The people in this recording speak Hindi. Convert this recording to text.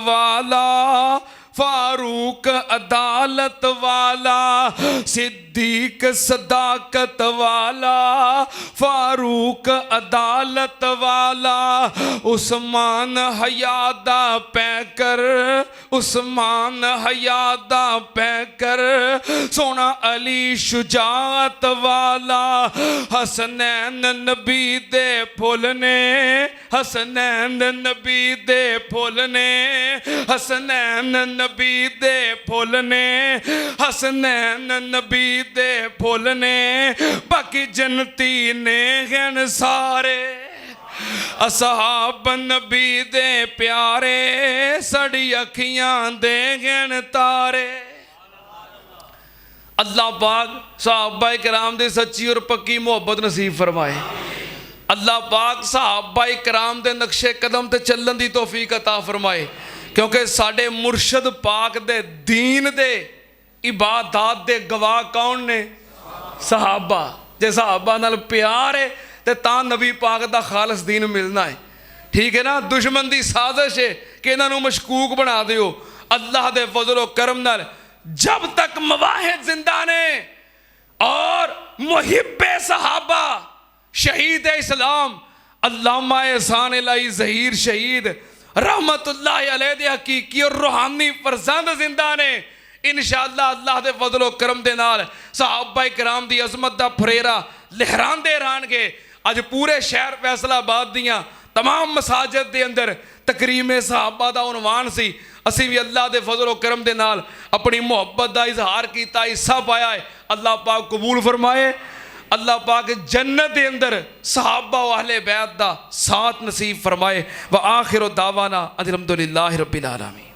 वाला, फारूक अदालत वाला, सिद्दीक सदाकत वाला, फारूक अदालत वाला, उस्मान हयादा पैकर, उस्मान हयादा पैकर, सोना अली शुजात वाला, हसनैन नबी दे फुल ने, हसनैन नबी दे फुल ने, हसनैन नबी दे फुल ने, हसनैन नबी दे फुल ने, बाकी जनती ने गण सारे, असहाब नबी दे प्यारे, सड़ी अखियां दे गण तारे। अल्लाह पाक सहाबा कराम दे सच्ची और पक्की मुहब्बत नसीब फरमाए। अल्लाह पाक सहाबा कराम दे नक्शे कदम ते चलन दी तौफीक अता फरमाए, क्योंकि साडे मुर्शद पाक दे दीन दे इबादत दे गवाह कौन ने? सहाबा। जे सहाबा नाल प्यार है तो तां नबी पाक दा खालस दीन मिलना है। ठीक है ना। दुश्मन दी साजिश है कि इन्हां मशकूक बना दिओ। अल्लाह दे फजल व करम नाल जब तक मवाहिद जिंदा ने और मुहिब्बे सहाबा शहीद इस्लाम अल्लामा एहसान इलाही ज़हीर शहीद रहमतुल्लाह अलैह दे हकीकी और रूहानी फरजंद जिंदा ने, इंशाअल्लाह अल्लाह दे फजल व करम दे नाल सहाबा कराम दी अजमत दा फरेरा लहरांदे रहणगे। अज पूरे शहर फैसलाबाद दियां तमाम मसाजिद दे अंदर तकरीमे सहाबा दा उनवान सी। असी भी अल्लाह दे फजल व करम दे नाल अपनी मुहब्बत दा इजहार कीता, हिस्सा पाया है। अल्लाह पाक कबूल फरमाए। अल्लाह पाक जन्नत के अंदर सहाबा व अहले बैत दा साथ नसीब फरमाए। व आखिर दावाना अल्हम्दुलिल्लाहि रब्बिल आलमीन।